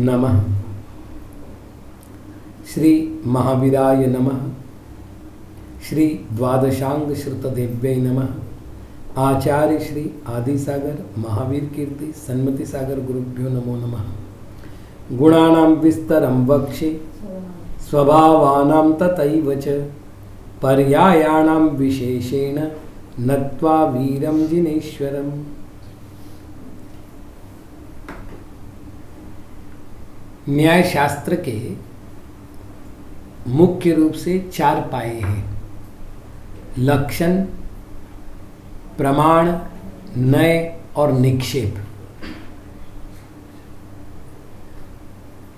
नमः। श्री महावीराय नमः। श्री द्वादशांग श्रुतदेव्यै नमः। आचार्य श्री आदिसागर महावीर कीर्ति सन्मति सागर गुरुभ्यो नमो नमः। गुणानां विस्तरं वक्षे स्वभावानां तथैव च पर्यायाणां विशेषेण नत्वा वीरं जिनेश्वरम्। न्याय शास्त्र के मुख्य रूप से 4 पाए हैं: लक्षण, प्रमाण, नय और निक्षेप।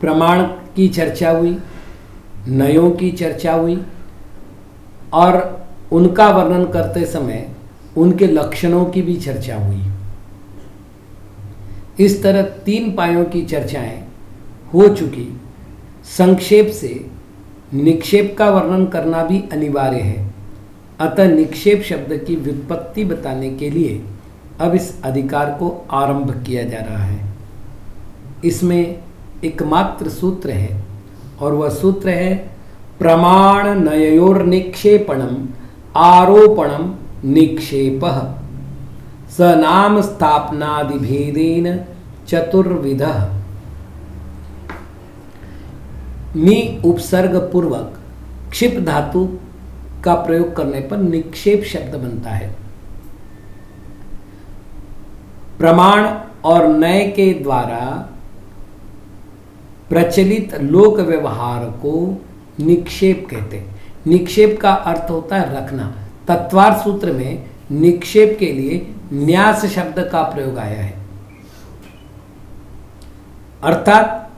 प्रमाण की चर्चा हुई, नयों की चर्चा हुई और उनका वर्णन करते समय उनके लक्षणों की भी चर्चा हुई। इस तरह 3 पायों की चर्चाएं हो चुकी। संक्षेप से निक्षेप का वर्णन करना भी अनिवार्य है। अतः निक्षेप शब्द की व्युत्पत्ति बताने के लिए अब इस अधिकार को आरंभ किया जा रहा है। इसमें एकमात्र सूत्र है और वह सूत्र है प्रमाण नययोर निक्षेपणम आरोपणम निक्षेपः स नाम स्थापनादि भेदेन चतुर्विधः। नि उपसर्ग पूर्वक क्षिप धातु का प्रयोग करने पर निक्षेप शब्द बनता है। प्रमाण और नय के द्वारा प्रचलित लोक व्यवहार को निक्षेप कहते हैं। निक्षेप का अर्थ होता है रखना। तत्वार सूत्र में निक्षेप के लिए न्यास शब्द का प्रयोग आया है, अर्थात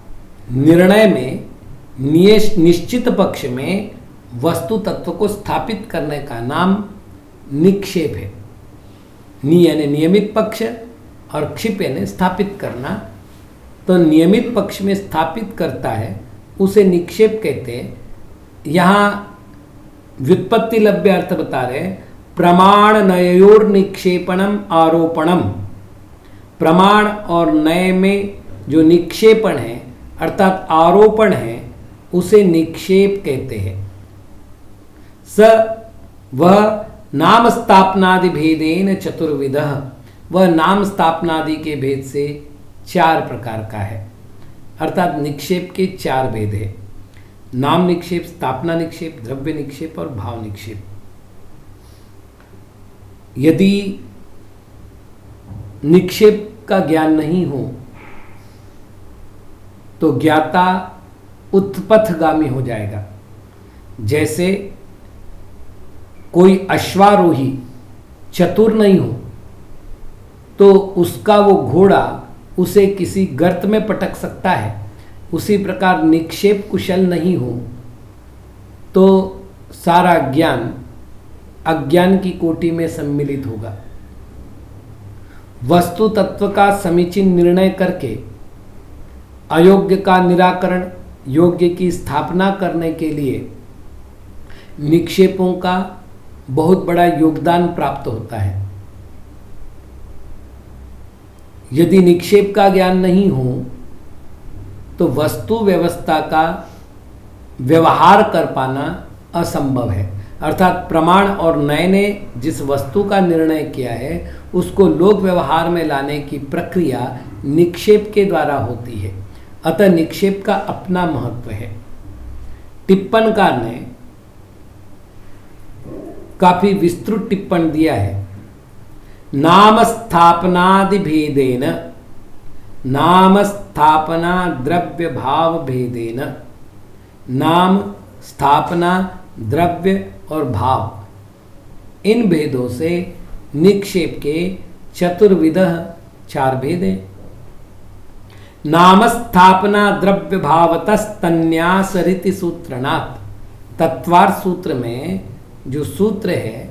निर्णय में निश्चित पक्ष में वस्तु तत्व को स्थापित करने का नाम निक्षेप है। नि यानी नियमित पक्ष और क्षिप यानी स्थापित करना। तो नियमित पक्ष में स्थापित करता है उसे निक्षेप कहते हैं। यहाँ व्युत्पत्ति लभ्य अर्थ बता रहे हैं प्रमाण नययोर निक्षेपणम आरोपणम। प्रमाण और नय में जो निक्षेपण है अर्थात आरोपण है उसे निक्षेप कहते हैं। स वह नाम स्थापनादि भेदेन चतुर्विधः। वह नाम स्थापनादि के भेद से 4 प्रकार का है, अर्थात निक्षेप के 4 भेद है: नाम निक्षेप, स्थापना निक्षेप, द्रव्य निक्षेप और भाव निक्षेप। यदि निक्षेप का ज्ञान नहीं हो तो ज्ञाता उत्पथगामी हो जाएगा। जैसे कोई अश्वारोही चतुर नहीं हो तो उसका वो घोड़ा उसे किसी गर्त में पटक सकता है। उसी प्रकार निक्षेप कुशल नहीं हो तो सारा ज्ञान अज्ञान की कोटि में सम्मिलित होगा। वस्तु तत्व का समीचीन निर्णय करके अयोग्य का निराकरण, योग्य की स्थापना करने के लिए निक्षेपों का बहुत बड़ा योगदान प्राप्त होता है। यदि निक्षेप का ज्ञान नहीं हो तो वस्तु व्यवस्था का व्यवहार कर पाना असंभव है। अर्थात प्रमाण और नय ने जिस वस्तु का निर्णय किया है उसको लोक व्यवहार में लाने की प्रक्रिया निक्षेप के द्वारा होती है। अतः निक्षेप का अपना महत्व है। टिप्पणकार ने काफी विस्तृत टिप्पण दिया है। नाम स्थापनादि भेदेन, नाम स्थापना द्रव्य भाव भेदेन। नाम, स्थापना, द्रव्य और भाव, इन भेदों से निक्षेप के चतुर्विधः 4 भेद हैं। नाम स्थापना द्रव्य भावतस्तन्यास रीति सूत्रणात्। तत्वार सूत्र में जो सूत्र है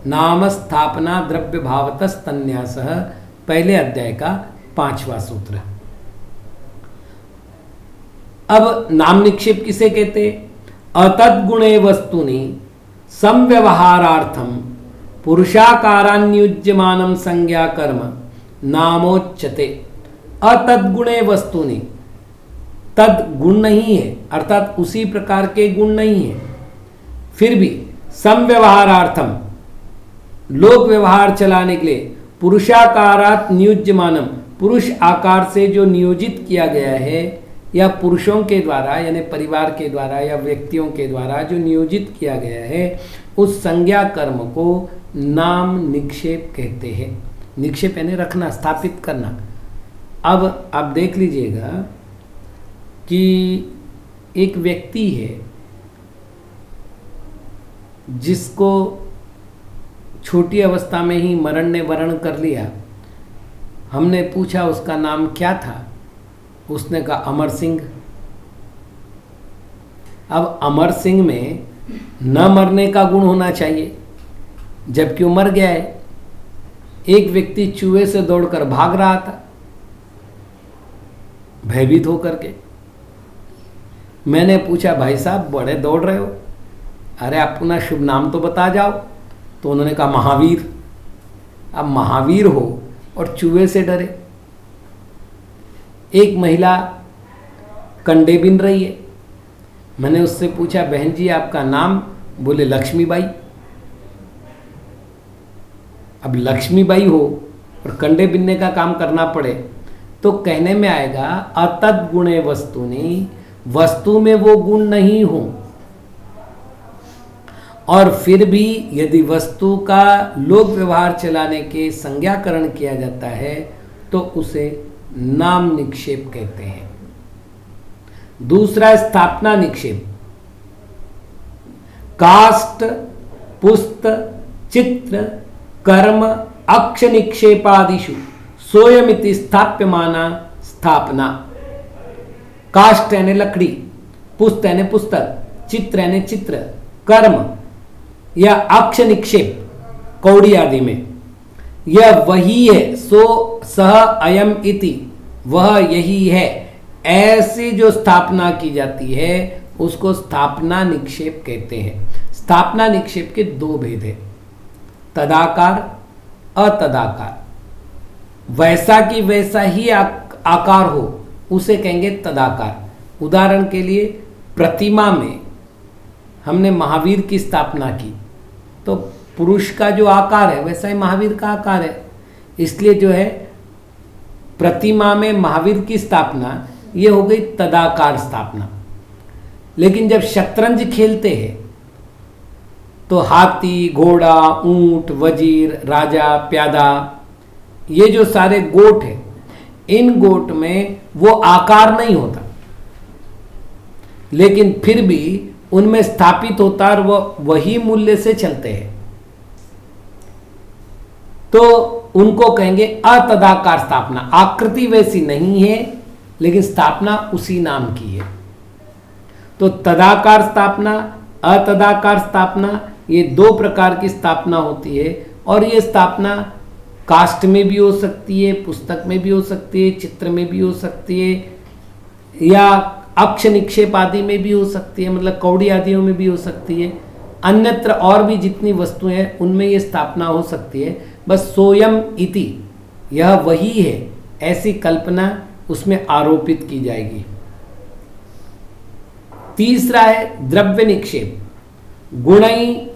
नाम स्थापना द्रव्य भावतस्तन्यास, पहले अध्याय का 5वां सूत्र। अब नाम निक्षेप किसे कहते? अतद्गुणे वस्तुनि संव्यवहारार्थम पुरुषाकारान्युज्यमानं संज्ञा कर्म नामोच्यते। अतद्गुणे वस्तुनि, तद गुण नहीं है, अर्थात उसी प्रकार के गुण नहीं है, फिर भी समव्यवहारार्थम, लोक व्यवहार चलाने के लिए, पुरुषाकारात नियुज्यमानम, पुरुष आकार से जो नियोजित किया गया है, या पुरुषों के द्वारा यानी परिवार के द्वारा या व्यक्तियों के द्वारा जो नियोजित किया गया है, उस संज्ञा कर्म को नाम निक्षेप कहते हैं। निक्षेप यानी रखना, स्थापित करना। अब आप देख लीजिएगा कि एक व्यक्ति है जिसको छोटी अवस्था में ही मरण ने वरण कर लिया। हमने पूछा उसका नाम क्या था, उसने कहा अमर सिंह। अब अमर सिंह में न मरने का गुण होना चाहिए, जबकि वो मर गया है। एक व्यक्ति चूहे से दौड़कर भाग रहा था, भयभीत होकर के। मैंने पूछा भाई साहब बड़े दौड़ रहे हो, अरे आप अपना शुभ नाम तो बता जाओ। तो उन्होंने कहा महावीर। अब महावीर हो और चूहे से डरे। एक महिला कंडे बिन रही है, मैंने उससे पूछा बहन जी आपका नाम, बोले लक्ष्मीबाई। अब लक्ष्मीबाई हो और कंडे बिनने का काम करना पड़े तो कहने में आएगा अतद गुणे वस्तुनि, वस्तु में वो गुण नहीं हो, और फिर भी यदि वस्तु का लोक व्यवहार चलाने के संज्ञाकरण किया जाता है तो उसे नाम निक्षेप कहते हैं। दूसरा स्थापना निक्षेप। काष्ठ, पुस्त, चित्र, कर्म, अक्ष निक्षेपादिषु सोयमिति स्थाप्यमाना स्थापना। काष्ठ यानी लकड़ी, पुस्त यानी पुस्तक, चित्र यानी चित्र, कर्म या अक्ष निक्षेप कौड़ी आदि में, यह वही है। सो सह अयम इति, वह यही है, ऐसी जो स्थापना की जाती है उसको स्थापना निक्षेप कहते हैं। स्थापना निक्षेप के दो भेद है, तदाकार, अतदाकार। वैसा कि वैसा ही आकार हो उसे कहेंगे तदाकार। उदाहरण के लिए प्रतिमा में हमने महावीर की स्थापना की तो पुरुष का जो आकार है वैसा ही महावीर का आकार है, इसलिए जो है प्रतिमा में महावीर की स्थापना ये हो गई तदाकार स्थापना। लेकिन जब शतरंज खेलते हैं तो हाथी, घोड़ा, ऊंट, वजीर, राजा, प्यादा, ये जो सारे गोट हैं, इन गोट में वो आकार नहीं होता, लेकिन फिर भी उनमें स्थापित होता और वह वही मूल्य से चलते हैं, तो उनको कहेंगे अतदाकार स्थापना। आकृति वैसी नहीं है लेकिन स्थापना उसी नाम की है। तो तदाकार स्थापना, अतदाकार स्थापना, ये दो प्रकार की स्थापना होती है। और ये स्थापना काष्ठ में भी हो सकती है, पुस्तक में भी हो सकती है, चित्र में भी हो सकती है, या अक्ष निक्षेप आदि में भी हो सकती है, मतलब कौड़ी आदियों में भी हो सकती है। अन्यत्र और भी जितनी वस्तुएं हैं उनमें ये स्थापना हो सकती है। बस सोयम इति, यह वही है, ऐसी कल्पना उसमें आरोपित की जाएगी। तीसरा है द्रव्य निक्षेप। गुणै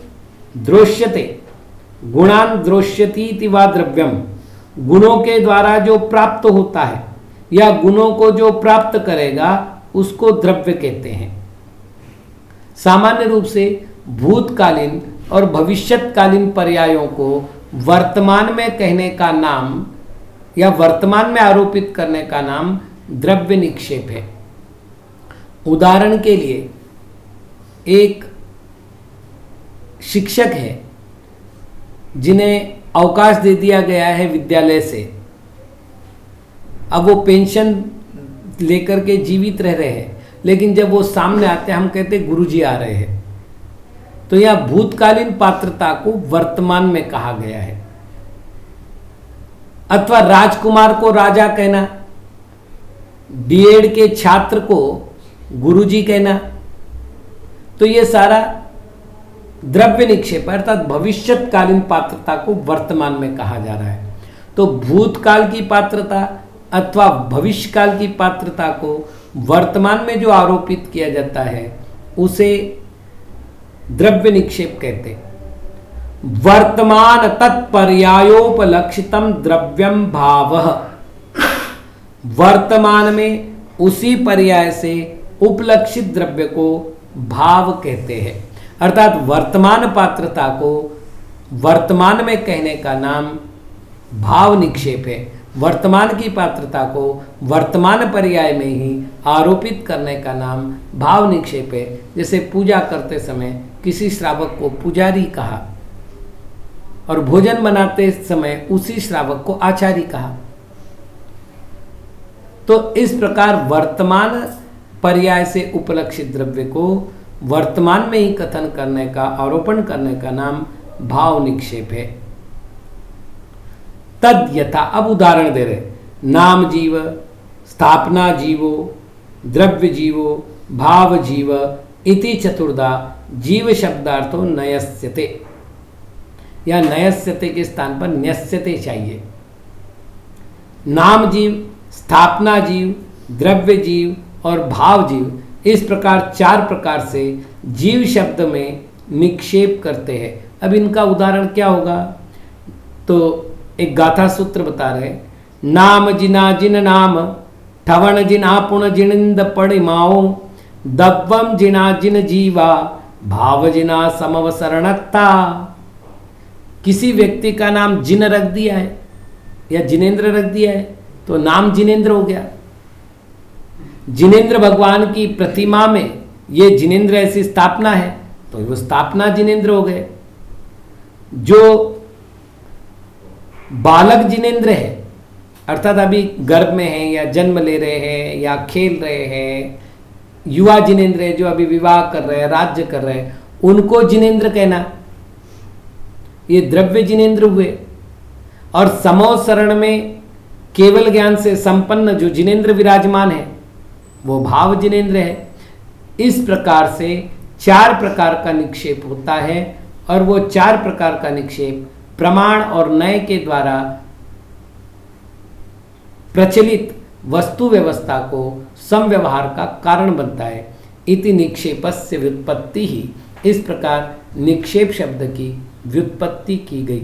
द्रोष्यते, गुणान द्रोष्यति वा द्रव्यम, गुणों के द्वारा जो प्राप्त होता है या गुणों को जो प्राप्त करेगा उसको द्रव्य कहते हैं। सामान्य रूप से भूतकालीन और भविष्यत्कालीन पर्यायों को वर्तमान में कहने का नाम या वर्तमान में आरोपित करने का नाम द्रव्य निक्षेप है। उदाहरण के लिए एक शिक्षक है जिन्हें अवकाश दे दिया गया है विद्यालय से, अब वो पेंशन लेकर के जीवित रह रहे हैं, लेकिन जब वो सामने आते हैं हम कहते हैं गुरुजी आ रहे हैं। तो यह भूतकालीन पात्रता को वर्तमान में कहा गया है। अथवा राजकुमार को राजा कहना, बीएड के छात्र को गुरुजी कहना, तो ये सारा द्रव्य निक्षेप अर्थात भविष्यत्कालीन पात्रता को वर्तमान में कहा जा रहा है। तो भूतकाल की पात्रता अथवा भविष्यकाल की पात्रता को वर्तमान में जो आरोपित किया जाता है उसे द्रव्य निक्षेप कहते हैं। वर्तमान तत्पर्यायोपलक्षितम द्रव्यम भावः, वर्तमान में उसी पर्याय से उपलक्षित द्रव्य को भाव कहते हैं। अर्थात वर्तमान पात्रता को वर्तमान में कहने का नाम भाव निक्षेप है। वर्तमान की पात्रता को वर्तमान पर्याय में ही आरोपित करने का नाम भाव निक्षेप है। जैसे पूजा करते समय किसी श्रावक को पुजारी कहा और भोजन बनाते समय उसी श्रावक को आचार्य कहा। तो इस प्रकार वर्तमान पर्याय से उपलक्षित द्रव्य को वर्तमान में ही कथन करने का, आरोपण करने का नाम भाव निक्षेप है। तद यथा, अब उदाहरण दे रहे, नाम जीव, स्थापना जीवो, द्रव्य जीवो, भाव जीव इति चतुर्धा जीव शब्दार्थो नयस्यते, या नयस्यते के स्थान पर न्यस्यते चाहिए। नाम जीव, स्थापना जीव, द्रव्य जीव और भाव जीव, इस प्रकार 4 प्रकार से जीव शब्द में निक्षेप करते हैं। अब इनका उदाहरण क्या होगा? तो एक गाथा सूत्र बता रहे, नाम जिना जिन नाम, ठवण जिना पुण जिनिंद पणिमाओ, दब्वम जिना जिन जीवा, भाव जिना समवसरणता। किसी व्यक्ति का नाम जिन रख दिया है या जिनेंद्र रख दिया है तो नाम जिनेंद्र हो गया। जिनेंद्र भगवान की प्रतिमा में ये जिनेंद्र ऐसी स्थापना है तो वो स्थापना जिनेंद्र हो गए। जो बालक जिनेंद्र है अर्थात अभी गर्भ में है या जन्म ले रहे हैं या खेल रहे हैं, युवा जिनेंद्र है जो अभी विवाह कर रहे हैं, राज्य कर रहे हैं, उनको जिनेंद्र कहना, ये द्रव्य जिनेंद्र हुए। और समोसरण में केवल ज्ञान से संपन्न जो जिनेंद्र विराजमान है वो भाव जिनेंद्र है। इस प्रकार से 4 प्रकार का निक्षेप होता है और वो 4 प्रकार का निक्षेप प्रमाण और नय के द्वारा प्रचलित वस्तु व्यवस्था को समव्यवहार का कारण बनता है। इति निक्षेपस्य व्युत्पत्ति ही, इस प्रकार निक्षेप शब्द की व्युत्पत्ति की गई।